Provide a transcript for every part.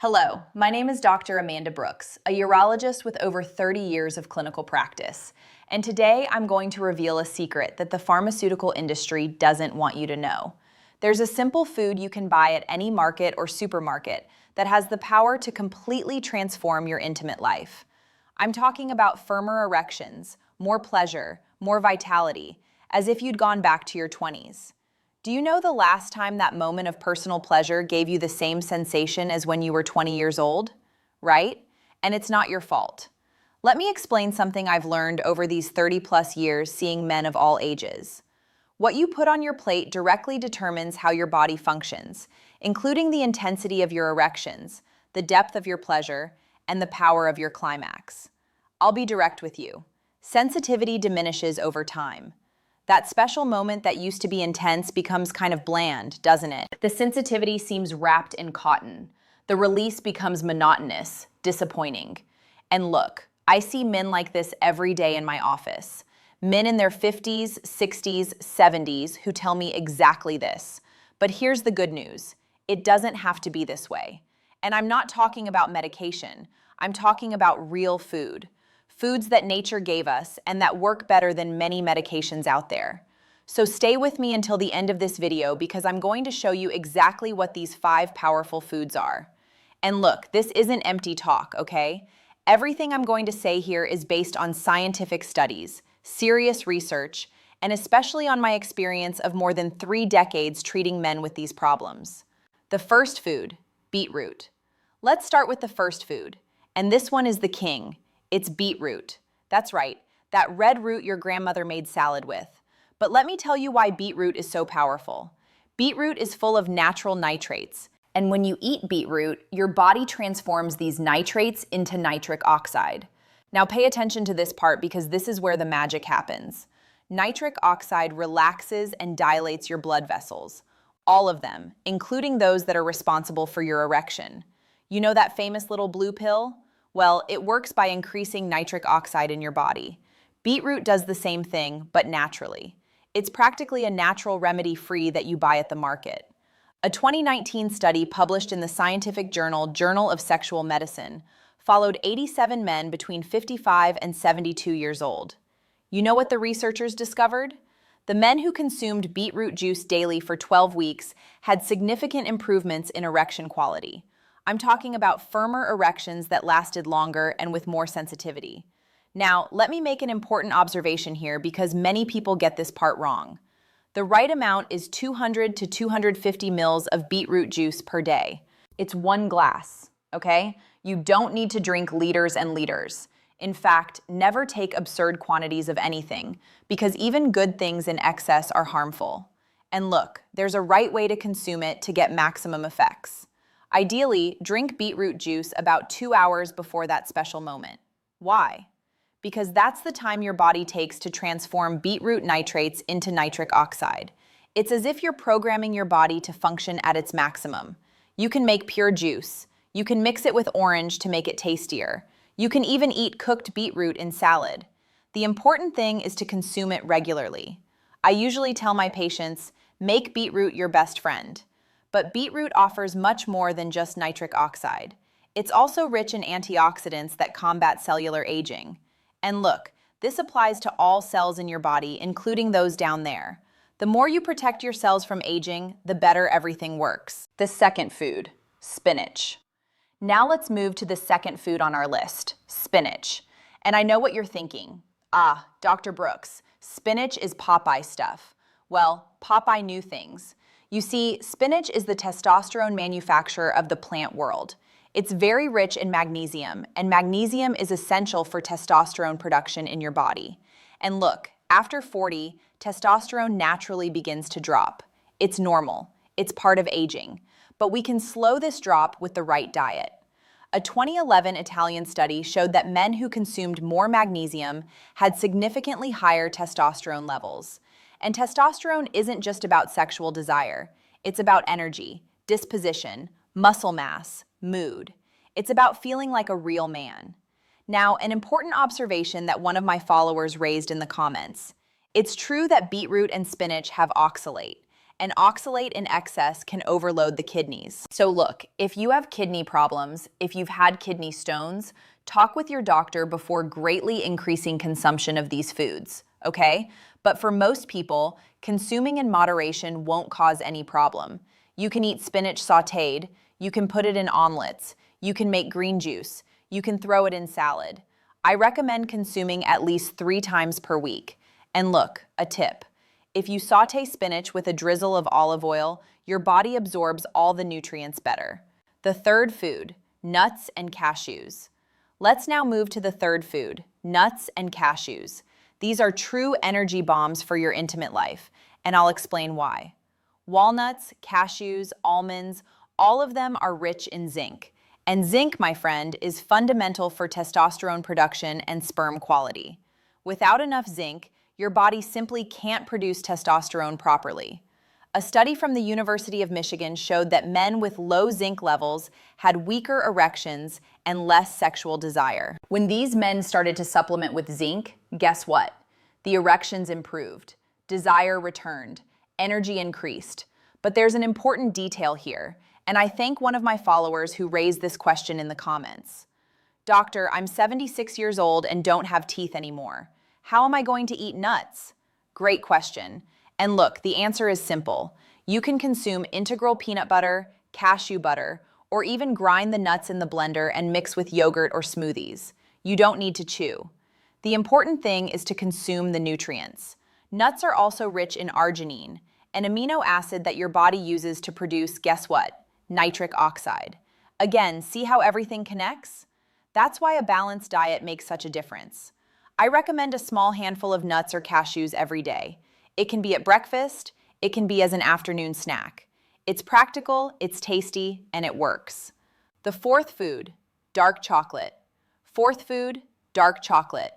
Hello, my name is Dr. Amanda Brooks, a urologist with over 30 years of clinical practice. And today I'm going to reveal a secret that the pharmaceutical industry doesn't want you to know. There's a simple food you can buy at any market or supermarket that has the power to completely transform your intimate life. I'm talking about firmer erections, more pleasure, more vitality, as if you'd gone back to your 20s. Do you know the last time that moment of personal pleasure gave you the same sensation as when you were 20 years old? Right? And it's not your fault. Let me explain something I've learned over these 30+ years seeing men of all ages. What you put on your plate directly determines how your body functions, including the intensity of your erections, the depth of your pleasure, and the power of your climax. I'll be direct with you. Sensitivity diminishes over time. That special moment that used to be intense becomes kind of bland, doesn't it? The sensitivity seems wrapped in cotton. The release becomes monotonous, disappointing. And look, I see men like this every day in my office. Men in their 50s, 60s, 70s who tell me exactly this. But here's the good news. It doesn't have to be this way. And I'm not talking about medication. I'm talking about real food. Foods that nature gave us and that work better than many medications out there. So stay with me until the end of this video because I'm going to show you exactly what these 5 powerful foods are. And look, this isn't empty talk, okay? Everything I'm going to say here is based on scientific studies, serious research, and especially on my experience of more than 3 decades treating men with these problems. The first food, beetroot. Let's start with the first food, and this one is the king. It's beetroot. That's right, that red root your grandmother made salad with. But let me tell you why beetroot is so powerful. Beetroot is full of natural nitrates, and when you eat beetroot, your body transforms these nitrates into nitric oxide. Now pay attention to this part because this is where the magic happens. Nitric oxide relaxes and dilates your blood vessels, all of them, including those that are responsible for your erection. You know that famous little blue pill? Well, it works by increasing nitric oxide in your body. Beetroot does the same thing, but naturally. It's practically a natural remedy free that you buy at the market. A 2019 study published in the scientific Journal of Sexual Medicine followed 87 men between 55 and 72 years old. You know what the researchers discovered? The men who consumed beetroot juice daily for 12 weeks had significant improvements in erection quality. I'm talking about firmer erections that lasted longer and with more sensitivity. Now, let me make an important observation here because many people get this part wrong. The right amount is 200 to 250 mils of beetroot juice per day. It's 1 glass, okay? You don't need to drink liters and liters. In fact, never take absurd quantities of anything because even good things in excess are harmful. And look, there's a right way to consume it to get maximum effects. Ideally, drink beetroot juice about 2 hours before that special moment. Why? Because that's the time your body takes to transform beetroot nitrates into nitric oxide. It's as if you're programming your body to function at its maximum. You can make pure juice. You can mix it with orange to make it tastier. You can even eat cooked beetroot in salad. The important thing is to consume it regularly. I usually tell my patients, make beetroot your best friend. But beetroot offers much more than just nitric oxide. It's also rich in antioxidants that combat cellular aging. And look, this applies to all cells in your body, including those down there. The more you protect your cells from aging, the better everything works. The second food, spinach. Now let's move to the second food on our list, spinach. And I know what you're thinking. Dr. Brooks, spinach is Popeye stuff. Well, Popeye knew things. You see, spinach is the testosterone manufacturer of the plant world. It's very rich in magnesium, and magnesium is essential for testosterone production in your body. And look, after 40, testosterone naturally begins to drop. It's normal. It's part of aging. But we can slow this drop with the right diet. A 2011 Italian study showed that men who consumed more magnesium had significantly higher testosterone levels. And testosterone isn't just about sexual desire. It's about energy, disposition, muscle mass, mood. It's about feeling like a real man. Now, an important observation that one of my followers raised in the comments. It's true that beetroot and spinach have oxalate, and oxalate in excess can overload the kidneys. So look, if you have kidney problems, if you've had kidney stones, talk with your doctor before greatly increasing consumption of these foods, okay? But for most people, consuming in moderation won't cause any problem. You can eat spinach sautéed, you can put it in omelets, you can make green juice, you can throw it in salad. I recommend consuming at least 3 times per week. And look, a tip. If you sauté spinach with a drizzle of olive oil, your body absorbs all the nutrients better. The third food, nuts and cashews. Let's now move to the third food, nuts and cashews. These are true energy bombs for your intimate life, and I'll explain why. Walnuts, cashews, almonds, all of them are rich in zinc. And zinc, my friend, is fundamental for testosterone production and sperm quality. Without enough zinc, your body simply can't produce testosterone properly. A study from the University of Michigan showed that men with low zinc levels had weaker erections and less sexual desire. When these men started to supplement with zinc, guess what? The erections improved, desire returned, energy increased. But there's an important detail here, and I thank one of my followers who raised this question in the comments. Doctor, I'm 76 years old and don't have teeth anymore. How am I going to eat nuts? Great question. And look, the answer is simple. You can consume integral peanut butter, cashew butter, or even grind the nuts in the blender and mix with yogurt or smoothies. You don't need to chew. The important thing is to consume the nutrients. Nuts are also rich in arginine, an amino acid that your body uses to produce, guess what? Nitric oxide. Again, see how everything connects? That's why a balanced diet makes such a difference. I recommend a small handful of nuts or cashews every day. It can be at breakfast, it can be as an afternoon snack. It's practical, it's tasty, and it works. The fourth food, dark chocolate. Fourth food, dark chocolate.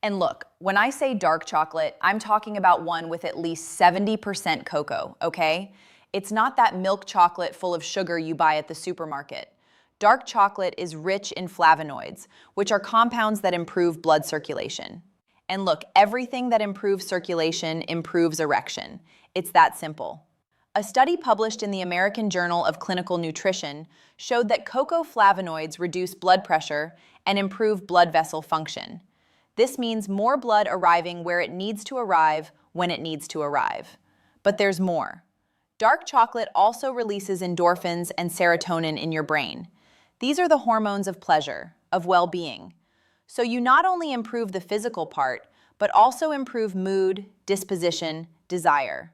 And look, when I say dark chocolate, I'm talking about one with at least 70% cocoa, okay? It's not that milk chocolate full of sugar you buy at the supermarket. Dark chocolate is rich in flavonoids, which are compounds that improve blood circulation. And look, everything that improves circulation improves erection. It's that simple. A study published in the American Journal of Clinical Nutrition showed that cocoa flavonoids reduce blood pressure and improve blood vessel function. This means more blood arriving where it needs to arrive when it needs to arrive. But there's more. Dark chocolate also releases endorphins and serotonin in your brain. These are the hormones of pleasure, of well-being. So you not only improve the physical part, but also improve mood, disposition, desire.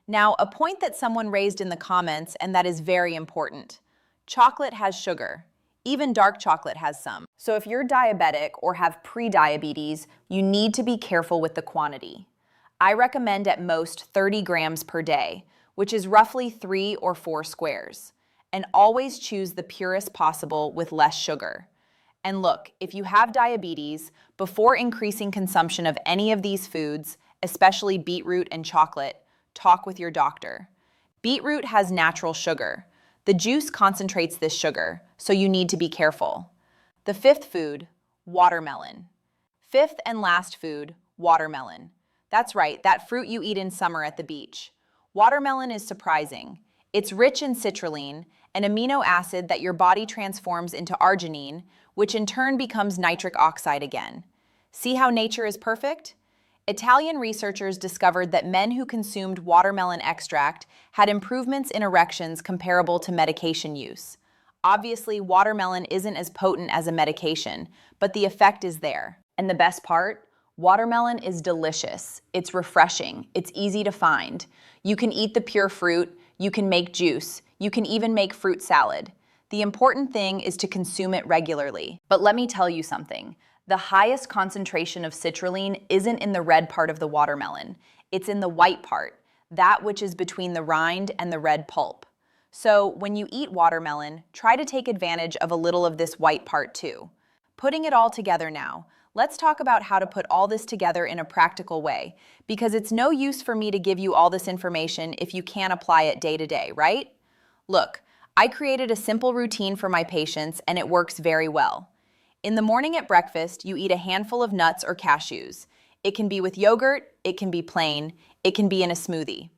Now, a point that someone raised in the comments, and that is very important. Chocolate has sugar. Even dark chocolate has some. So if you're diabetic or have pre-diabetes, you need to be careful with the quantity. I recommend at most 30 grams per day, which is roughly 3 or 4 squares. And always choose the purest possible with less sugar. And look, if you have diabetes, before increasing consumption of any of these foods, especially beetroot and chocolate, talk with your doctor. Beetroot has natural sugar. The juice concentrates this sugar, so you need to be careful. The fifth food, watermelon. Fifth and last food, watermelon. That's right, that fruit you eat in summer at the beach. Watermelon is surprising. It's rich in citrulline, an amino acid that your body transforms into arginine, which in turn becomes nitric oxide again. See how nature is perfect? Italian researchers discovered that men who consumed watermelon extract had improvements in erections comparable to medication use. Obviously, watermelon isn't as potent as a medication, but the effect is there. And the best part? Watermelon is delicious. It's refreshing. It's easy to find. You can eat the pure fruit. You can make juice. You can even make fruit salad. The important thing is to consume it regularly. But let me tell you something. The highest concentration of citrulline isn't in the red part of the watermelon. It's in the white part, that which is between the rind and the red pulp. So when you eat watermelon, try to take advantage of a little of this white part too. Putting it all together now, let's talk about how to put all this together in a practical way, because it's no use for me to give you all this information if you can't apply it day to day, right? Look, I created a simple routine for my patients and it works very well. In the morning at breakfast, you eat a handful of nuts or cashews. It can be with yogurt, it can be plain, it can be in a smoothie.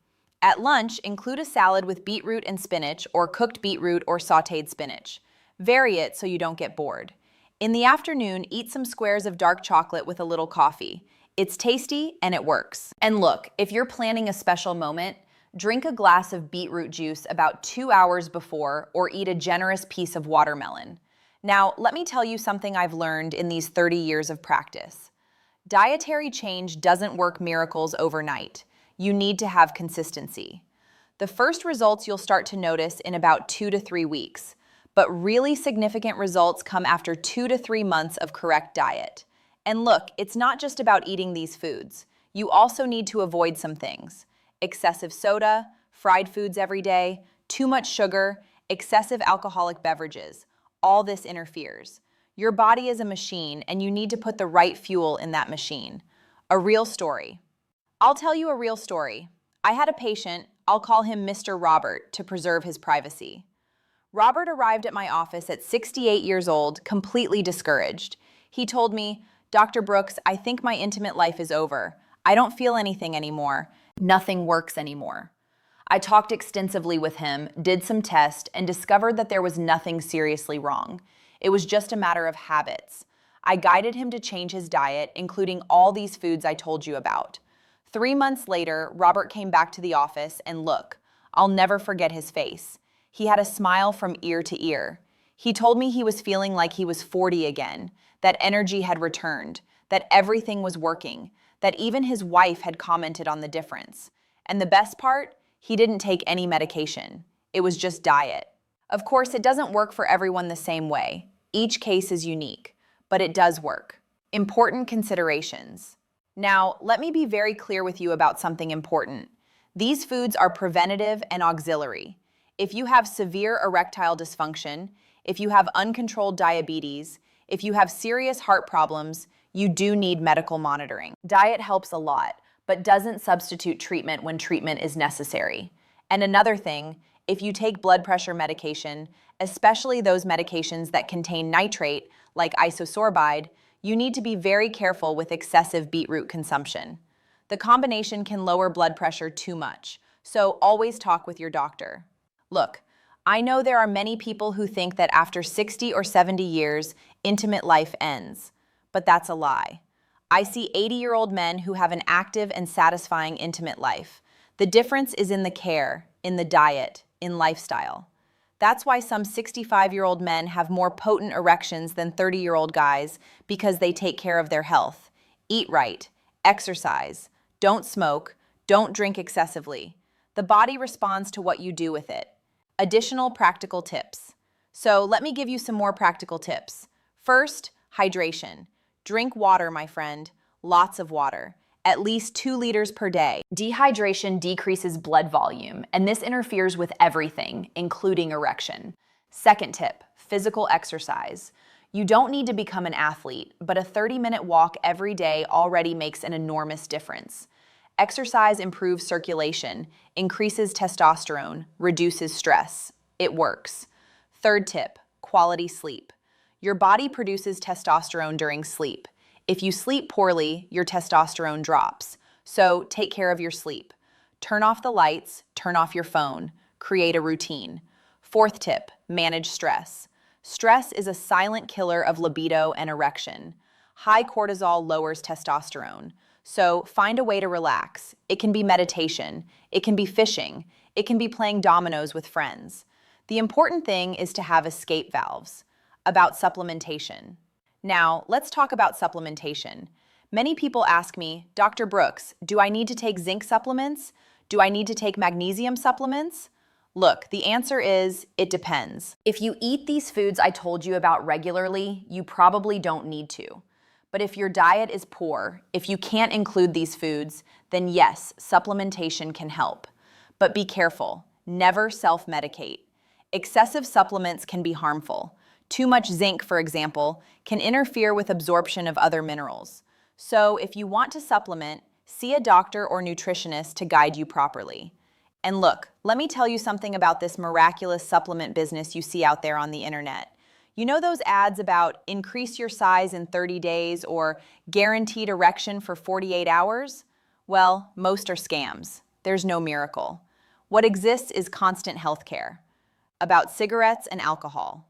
At lunch, include a salad with beetroot and spinach or cooked beetroot or sautéed spinach. Vary it so you don't get bored. In the afternoon, eat some squares of dark chocolate with a little coffee. It's tasty and it works. And look, if you're planning a special moment, drink a glass of beetroot juice about 2 hours before or eat a generous piece of watermelon. Now, let me tell you something I've learned in these 30 years of practice. Dietary change doesn't work miracles overnight. You need to have consistency. The first results you'll start to notice in about 2 to 3 weeks, but really significant results come after 2 to 3 months of correct diet. And look, it's not just about eating these foods. You also need to avoid some things. Excessive soda, fried foods every day, too much sugar, excessive alcoholic beverages. All this interferes. Your body is a machine and you need to put the right fuel in that machine. A real story. I'll tell you a real story. I had a patient, I'll call him Mr. Robert to preserve his privacy. Robert arrived at my office at 68 years old, completely discouraged. He told me, "Dr. Brooks, I think my intimate life is over. I don't feel anything anymore. Nothing works anymore." I talked extensively with him, did some tests, and discovered that there was nothing seriously wrong. It was just a matter of habits. I guided him to change his diet, including all these foods I told you about. 3 months later, Robert came back to the office, and look, I'll never forget his face. He had a smile from ear to ear. He told me he was feeling like he was 40 again, that energy had returned, that everything was working, that even his wife had commented on the difference. And the best part, he didn't take any medication. It was just diet. Of course, it doesn't work for everyone the same way. Each case is unique, but it does work. Important considerations. Now, let me be very clear with you about something important. These foods are preventative and auxiliary. If you have severe erectile dysfunction, if you have uncontrolled diabetes, if you have serious heart problems, you do need medical monitoring. Diet helps a lot, but doesn't substitute treatment when treatment is necessary. And another thing, if you take blood pressure medication, especially those medications that contain nitrate, like isosorbide, you need to be very careful with excessive beetroot consumption. The combination can lower blood pressure too much, so always talk with your doctor. Look, I know there are many people who think that after 60 or 70 years, intimate life ends, but that's a lie. I see 80-year-old men who have an active and satisfying intimate life. The difference is in the care, in the diet, in lifestyle. That's why some 65-year-old men have more potent erections than 30-year-old guys, because they take care of their health. Eat right, exercise, don't smoke, don't drink excessively. The body responds to what you do with it. Additional practical tips. So let me give you some more practical tips. First, hydration. Drink water, my friend. Lots of water. At least 2 liters per day. Dehydration decreases blood volume, and this interferes with everything, including erection. Second tip, physical exercise. You don't need to become an athlete, but a 30-minute walk every day already makes an enormous difference. Exercise improves circulation, increases testosterone, reduces stress. It works. Third tip, quality sleep. Your body produces testosterone during sleep. If you sleep poorly, your testosterone drops. So take care of your sleep. Turn off the lights, turn off your phone, create a routine. Fourth tip, manage stress. Stress is a silent killer of libido and erection. High cortisol lowers testosterone. So find a way to relax. It can be meditation, it can be fishing, it can be playing dominoes with friends. The important thing is to have escape valves. About supplementation. Now, let's talk about supplementation. Many people ask me, "Dr. Brooks, do I need to take zinc supplements? Do I need to take magnesium supplements?" Look, the answer is, it depends. If you eat these foods I told you about regularly, you probably don't need to. But if your diet is poor, if you can't include these foods, then yes, supplementation can help. But be careful, never self-medicate. Excessive supplements can be harmful. Too much zinc, for example, can interfere with absorption of other minerals. So if you want to supplement, see a doctor or nutritionist to guide you properly. And look, let me tell you something about this miraculous supplement business you see out there on the internet. You know those ads about increase your size in 30 days or guaranteed erection for 48 hours? Well, most are scams. there's no miracle. What exists is constant healthcare. About cigarettes and alcohol.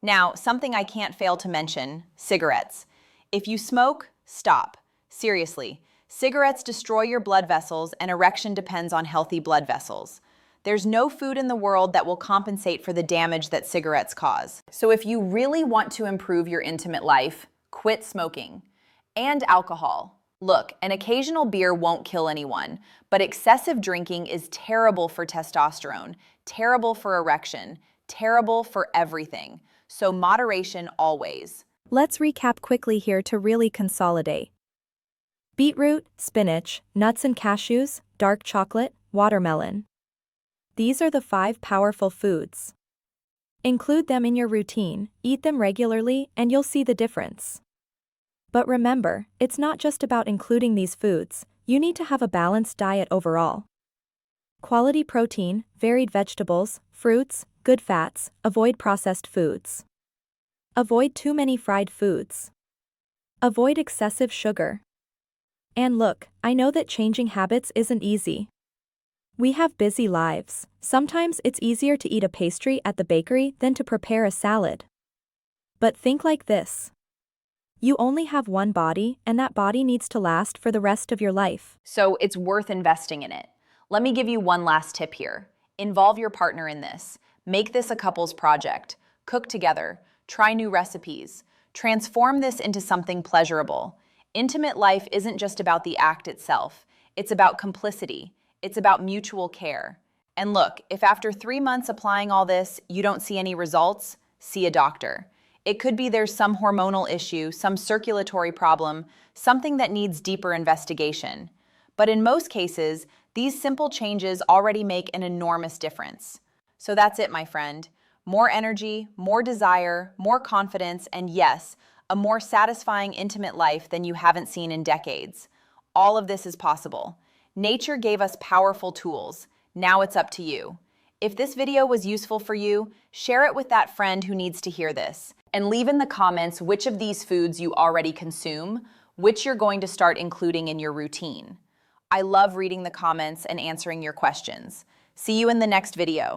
Now, something I can't fail to mention, cigarettes. If you smoke, stop. Seriously, cigarettes destroy your blood vessels and erection depends on healthy blood vessels. There's no food in the world that will compensate for the damage that cigarettes cause. So if you really want to improve your intimate life, quit smoking. And alcohol. Look, an occasional beer won't kill anyone, but excessive drinking is terrible for testosterone, terrible for erection, terrible for everything. So moderation always. Let's recap quickly here to really consolidate. Beetroot, spinach, nuts and cashews, dark chocolate, watermelon. These are the 5 powerful foods. Include them in your routine, eat them regularly, and you'll see the difference. But remember, it's not just about including these foods, you need to have a balanced diet overall. Quality protein, varied vegetables, fruits, good fats, avoid processed foods. Avoid too many fried foods. Avoid excessive sugar. And look, I know that changing habits isn't easy. We have busy lives. Sometimes it's easier to eat a pastry at the bakery than to prepare a salad. But think like this. You only have one body, and that body needs to last for the rest of your life. So it's worth investing in it. Let me give you one last tip here. Involve your partner in this. Make this a couple's project. Cook together. Try new recipes. Transform this into something pleasurable. Intimate life isn't just about the act itself. It's about complicity. It's about mutual care. And look, if after 3 months applying all this, you don't see any results, see a doctor. It could be there's some hormonal issue, some circulatory problem, something that needs deeper investigation. But in most cases, these simple changes already make an enormous difference. So that's it, my friend. More energy, more desire, more confidence, and yes, a more satisfying intimate life than you haven't seen in decades. All of this is possible. Nature gave us powerful tools. Now it's up to you. If this video was useful for you, share it with that friend who needs to hear this. And leave in the comments which of these foods you already consume, which you're going to start including in your routine. I love reading the comments and answering your questions. See you in the next video.